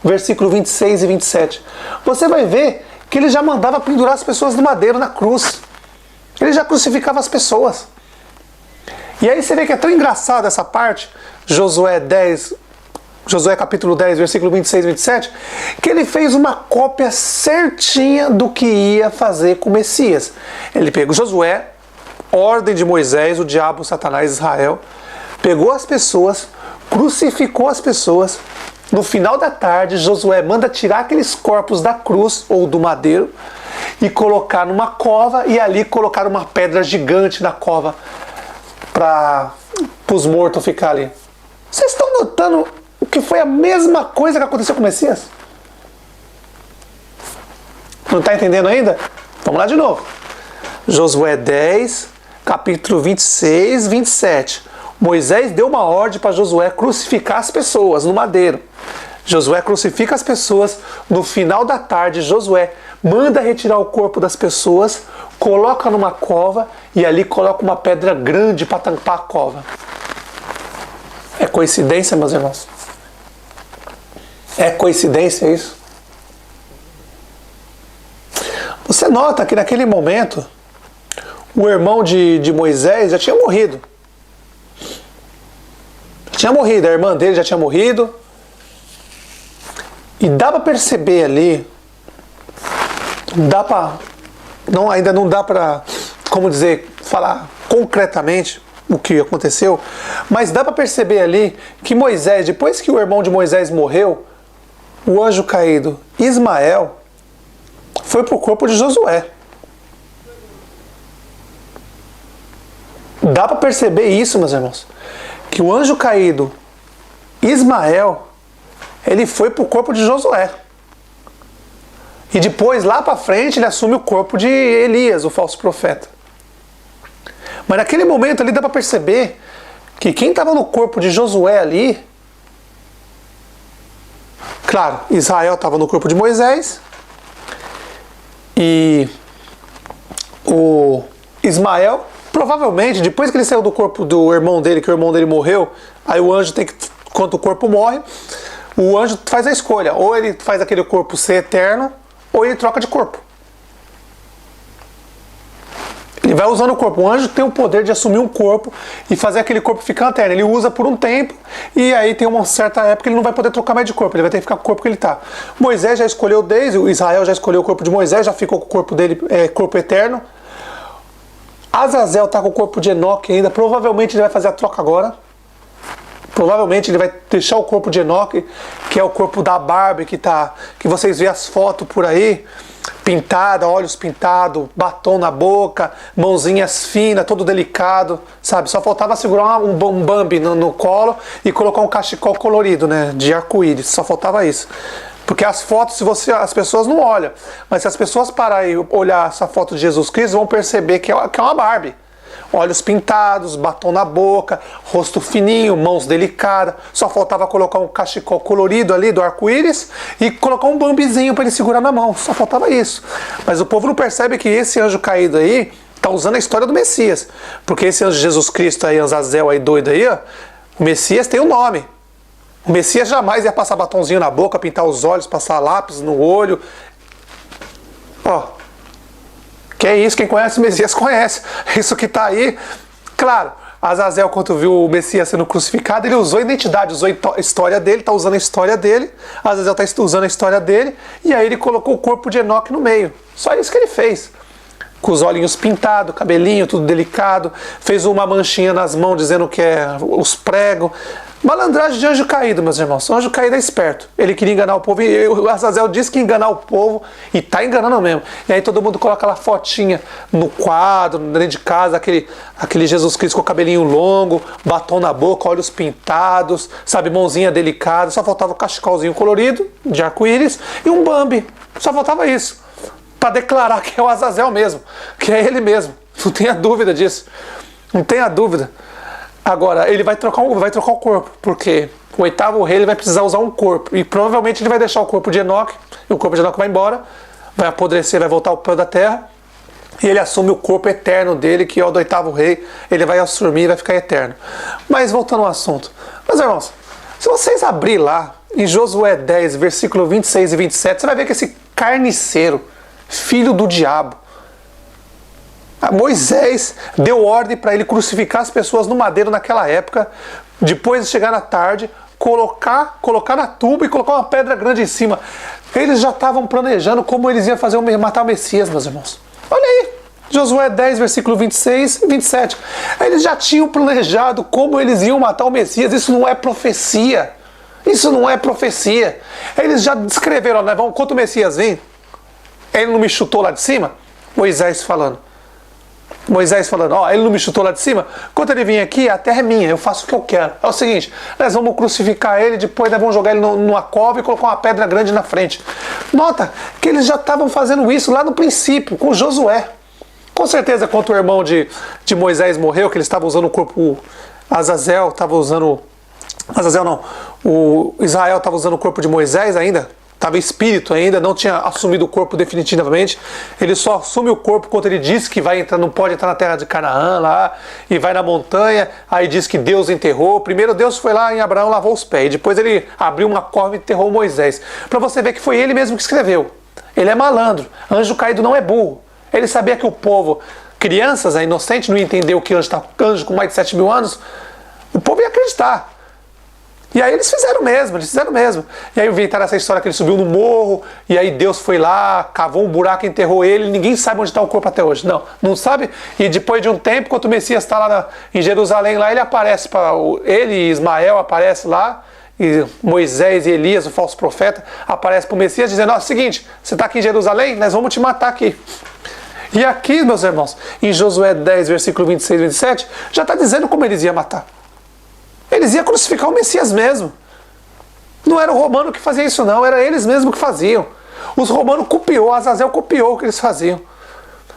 versículo 26 e 27. Você vai ver que ele já mandava pendurar as pessoas no madeiro, na cruz. Ele já crucificava as pessoas. E aí você vê que é tão engraçado essa parte, Josué capítulo 10, versículo 26 e 27, que ele fez uma cópia certinha do que ia fazer com o Messias. Ele pegou Josué, ordem de Moisés, o diabo, Satanás, Israel, pegou as pessoas, crucificou as pessoas. No final da tarde, Josué manda tirar aqueles corpos da cruz ou do madeiro e colocar numa cova, e ali colocar uma pedra gigante na cova para os mortos ficar ali. Vocês estão notando que foi a mesma coisa que aconteceu com o Messias? Não está entendendo ainda? Vamos lá de novo. Josué 10, capítulo 26, 27. Moisés deu uma ordem para Josué crucificar as pessoas no madeiro. Josué crucifica as pessoas. No final da tarde, Josué manda retirar o corpo das pessoas, coloca numa cova e ali coloca uma pedra grande para tampar a cova. É coincidência, meus irmãos? É coincidência isso? Você nota que naquele momento o irmão de Moisés já tinha morrido. A irmã dele já tinha morrido. E dá para perceber ali, ainda não dá para, como dizer, falar concretamente o que aconteceu, mas dá para perceber ali que Moisés, depois que o irmão de Moisés morreu, o anjo caído Ismael foi para o corpo de Josué. Dá para perceber isso, meus irmãos, que o anjo caído Ismael, ele foi para o corpo de Josué. E depois, lá para frente, ele assume o corpo de Elias, o falso profeta. Mas naquele momento ali dá para perceber que quem estava no corpo de Josué ali, claro, Israel estava no corpo de Moisés, e o Ismael, provavelmente, depois que ele saiu do corpo do irmão dele, que o irmão dele morreu, aí o anjo tem que, quando o corpo morre, o anjo faz a escolha, ou ele faz aquele corpo ser eterno, ou ele troca de corpo. Ele vai usando o corpo. O anjo tem o poder de assumir um corpo e fazer aquele corpo ficar eterno. Ele usa por um tempo e aí tem uma certa época que ele não vai poder trocar mais de corpo. Ele vai ter que ficar com o corpo que ele está. Moisés já escolheu desde, o Israel já escolheu o corpo de Moisés, já ficou com o corpo dele, corpo eterno. Azazel está com o corpo de Enoque ainda. Provavelmente ele vai fazer a troca agora. Provavelmente ele vai deixar o corpo de Enoque, que é o corpo da Barbie, que vocês veem as fotos por aí, pintada, olhos pintados, batom na boca, mãozinhas finas, todo delicado, sabe? Só faltava segurar um Bambi no colo e colocar um cachecol colorido, né? De arco-íris, só faltava isso. Porque as fotos, as pessoas não olham, mas se as pessoas pararem e olhar essa foto de Jesus Cristo, vão perceber que é uma Barbie. Olhos pintados, batom na boca, rosto fininho, mãos delicadas. Só faltava colocar um cachecol colorido ali do arco-íris e colocar um bambizinho para ele segurar na mão. Só faltava isso. Mas o povo não percebe que esse anjo caído aí está usando a história do Messias. Porque esse anjo de Jesus Cristo aí, Azazel aí doido aí, ó, o Messias tem um nome. O Messias jamais ia passar batonzinho na boca, pintar os olhos, passar lápis no olho. Ó. Que é isso, quem conhece o Messias conhece. Isso que está aí, claro, Azazel, quando viu o Messias sendo crucificado, ele usou a identidade, usou a história dele, está usando a história dele, Azazel está usando a história dele, e aí ele colocou o corpo de Enoque no meio. Só isso que ele fez. Com os olhinhos pintados, cabelinho, tudo delicado, fez uma manchinha nas mãos dizendo que é os pregos. Malandragem de anjo caído, meus irmãos. O anjo caído é esperto. Ele queria enganar o povo e o Azazel disse que ia enganar o povo e tá enganando mesmo. E aí todo mundo coloca aquela fotinha no quadro, dentro de casa, aquele Jesus Cristo com o cabelinho longo, batom na boca, olhos pintados, sabe, mãozinha delicada. Só faltava o cachecolzinho colorido, de arco-íris, e um Bambi. Só faltava isso. Para declarar que é o Azazel mesmo, que é ele mesmo. Não tenha dúvida disso. Não tenha dúvida. Agora, ele vai trocar o corpo, porque o oitavo rei ele vai precisar usar um corpo. E provavelmente ele vai deixar o corpo de Enoque, e o corpo de Enoque vai embora, vai apodrecer, vai voltar ao pó da terra, e ele assume o corpo eterno dele, que é o do oitavo rei, ele vai assumir e vai ficar eterno. Mas voltando ao assunto. Meus irmãos, se vocês abrirem lá em Josué 10, versículo 26 e 27, você vai ver que esse carniceiro, filho do diabo, Moisés deu ordem para ele crucificar as pessoas no madeiro naquela época, depois de chegar na tarde, colocar na tuba e colocar uma pedra grande em cima. Eles já estavam planejando como eles iam matar o Messias, meus irmãos. Olha aí, Josué 10, versículo 26 e 27. Eles já tinham planejado como eles iam matar o Messias. Isso não é profecia. Isso não é profecia. Eles já descreveram, né? Quando o Messias vem, ele não me chutou lá de cima? Moisés falando, ó, ele não me chutou lá de cima? Quando ele vir aqui, a terra é minha, eu faço o que eu quero. É o seguinte, nós vamos crucificar ele, depois nós vamos jogar ele numa cova e colocar uma pedra grande na frente. Nota que eles já estavam fazendo isso lá no princípio, com Josué. Com certeza, quando o irmão de Moisés morreu, que ele estava usando o corpo, Azazel estava usando... Azazel não, o Israel estava usando o corpo de Moisés ainda, estava espírito ainda, não tinha assumido o corpo definitivamente. Ele só assume o corpo quando ele diz que vai entrar, não pode entrar na terra de Canaã lá, e vai na montanha, aí diz que Deus enterrou. Primeiro Deus foi lá em Abraão, lavou os pés, depois ele abriu uma cova e enterrou Moisés. Para você ver que foi ele mesmo que escreveu. Ele é malandro, anjo caído não é burro. Ele sabia que o povo, crianças, inocentes, não entendeu que anjo com mais de 7 mil anos, o povo ia acreditar. E aí eles fizeram mesmo. E aí inventaram essa história que ele subiu no morro, e aí Deus foi lá, cavou um buraco, enterrou ele, ninguém sabe onde está o corpo até hoje. Não sabe? E depois de um tempo, quando o Messias está lá em Jerusalém, lá ele aparece, ele e Ismael aparecem lá, e Moisés e Elias, o falso profeta, aparece para o Messias dizendo, ó, seguinte, você está aqui em Jerusalém, nós vamos te matar aqui. E aqui, meus irmãos, em Josué 10, versículo 26 e 27, já está dizendo como eles iam matar. Eles iam crucificar o Messias mesmo. Não era o romano que fazia isso não, era eles mesmos que faziam. Os romanos Azazel copiou o que eles faziam.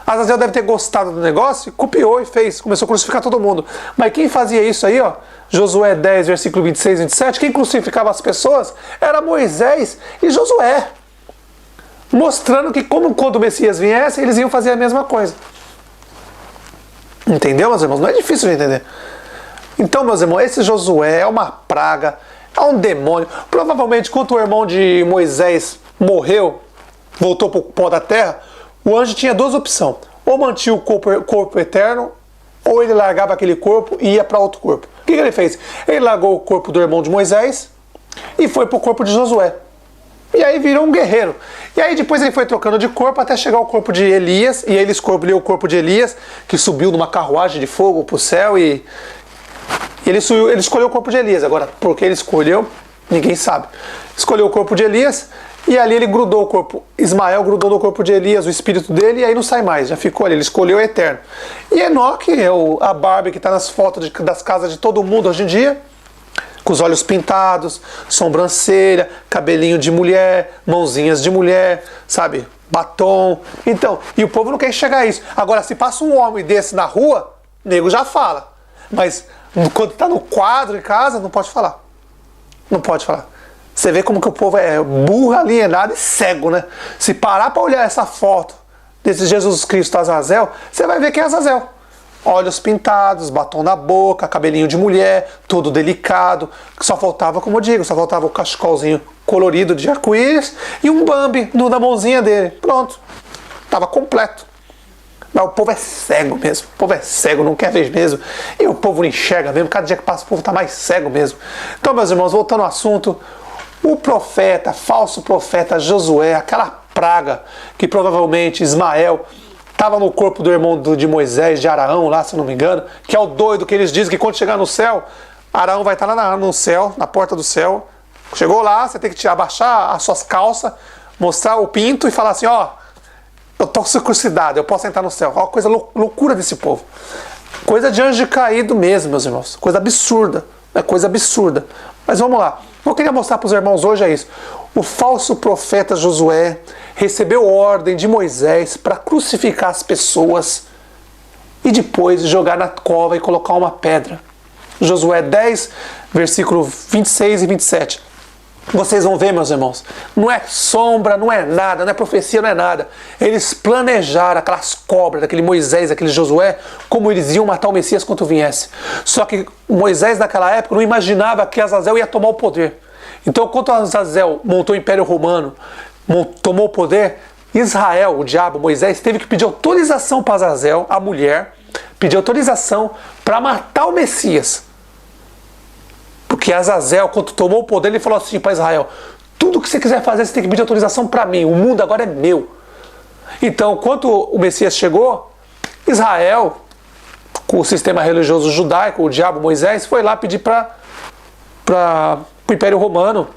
Azazel deve ter gostado do negócio, copiou e fez, começou a crucificar todo mundo. Mas quem fazia isso aí, ó, Josué 10, versículo 26 e 27, quem crucificava as pessoas era Moisés e Josué. Mostrando que quando o Messias viesse, eles iam fazer a mesma coisa. Entendeu, meus irmãos? Não é difícil de entender. Então, meus irmãos, esse Josué é uma praga, é um demônio. Provavelmente, quando o irmão de Moisés morreu, voltou para o pó da terra, o anjo tinha duas opções. Ou mantinha o corpo eterno, ou ele largava aquele corpo e ia para outro corpo. O que ele fez? Ele largou o corpo do irmão de Moisés e foi para o corpo de Josué. E aí virou um guerreiro. E aí depois ele foi trocando de corpo até chegar ao corpo de Elias, e aí ele escolheu o corpo de Elias, que subiu numa carruagem de fogo para o céu, e ele escolheu o corpo de Elias. Agora, por que ele escolheu, ninguém sabe. Escolheu o corpo de Elias, e ali ele grudou o corpo. Ismael grudou no corpo de Elias, o espírito dele, e aí não sai mais, já ficou ali. Ele escolheu o eterno. E Enoque, a Barbie que está nas fotos das casas de todo mundo hoje em dia, com os olhos pintados, sobrancelha, cabelinho de mulher, mãozinhas de mulher, sabe? Batom. Então, e o povo não quer enxergar isso. Agora, se passa um homem desse na rua, o nego já fala. Mas quando está no quadro em casa, não pode falar. Não pode falar. Você vê como que o povo é burro, alienado e cego, né? Se parar para olhar essa foto desse Jesus Cristo Azazel, você vai ver que é Azazel. Olhos pintados, batom na boca, cabelinho de mulher, todo delicado. Só faltava, como eu digo, só faltava o cachecolzinho colorido de arco-íris e um Bambi na mãozinha dele. Pronto. Estava completo. Mas o povo é cego mesmo. O povo é cego, não quer ver mesmo. E o povo não enxerga mesmo. Cada dia que passa o povo está mais cego mesmo. Então, meus irmãos, voltando ao assunto, o profeta, falso profeta Josué, aquela praga que provavelmente Ismael estava no corpo do irmão de Moisés, de Araão, lá, se não me engano, que é o doido que eles dizem que quando chegar no céu, Araão vai estar lá no céu, na porta do céu. Chegou lá, você tem que abaixar as suas calças, mostrar o pinto e falar assim, ó, eu estou circuncidado, eu posso entrar no céu. Ó, coisa loucura desse povo. Coisa de anjo caído mesmo, meus irmãos. Coisa absurda. É coisa absurda. Mas vamos lá. O que eu queria mostrar para os irmãos hoje é isso. O falso profeta Josué recebeu ordem de Moisés para crucificar as pessoas e depois jogar na cova e colocar uma pedra. Josué 10, versículo 26 e 27. Vocês vão ver, meus irmãos, não é sombra, não é nada, não é profecia, não é nada. Eles planejaram aquelas cobras, daquele Moisés, aquele Josué, como eles iam matar o Messias quando viesse. Só que Moisés naquela época não imaginava que Azazel ia tomar o poder. Então, quando Azazel montou o Império Romano, tomou o poder, Israel, o diabo, Moisés, teve que pedir autorização para Azazel, a mulher, pedir autorização para matar o Messias. Porque Azazel, quando tomou o poder, ele falou assim para Israel: tudo que você quiser fazer, você tem que pedir autorização para mim, o mundo agora é meu. Então, quando o Messias chegou, Israel, com o sistema religioso judaico, o diabo, Moisés, foi lá pedir para o Império Romano,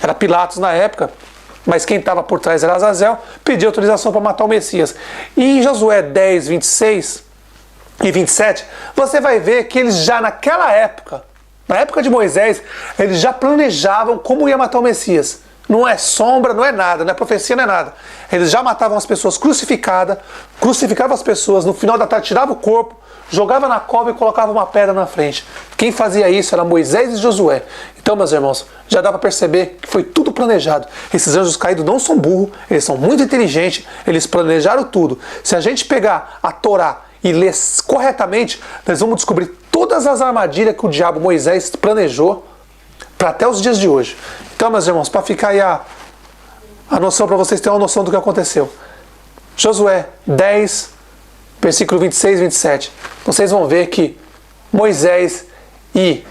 era Pilatos na época, mas quem estava por trás era Azazel, pediu autorização para matar o Messias. E em Josué 10, 26 e 27, você vai ver que eles já naquela época, na época de Moisés, eles já planejavam como ia matar o Messias. Não é sombra, não é nada, não é profecia, não é nada. Eles já matavam as pessoas crucificavam as pessoas, no final da tarde tiravam o corpo, jogava na cova e colocava uma pedra na frente. Quem fazia isso era Moisés e Josué. Então, meus irmãos, já dá para perceber que foi tudo planejado. Esses anjos caídos não são burros, eles são muito inteligentes, eles planejaram tudo. Se a gente pegar a Torá e ler corretamente, nós vamos descobrir todas as armadilhas que o diabo Moisés planejou para até os dias de hoje. Então, meus irmãos, para ficar aí a noção, para vocês terem uma noção do que aconteceu. Josué 10, versículo 26 e 27. Vocês vão ver que Moisés e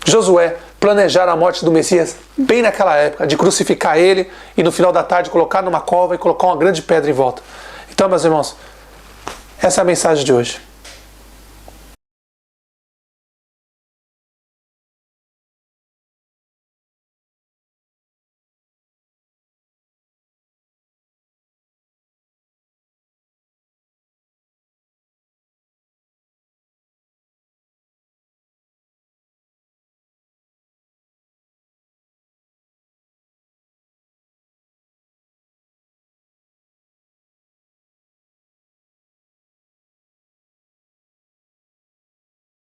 Josué planejaram a morte do Messias bem naquela época, de crucificar ele e no final da tarde colocar numa cova e colocar uma grande pedra em volta. Então, meus irmãos, essa é a mensagem de hoje.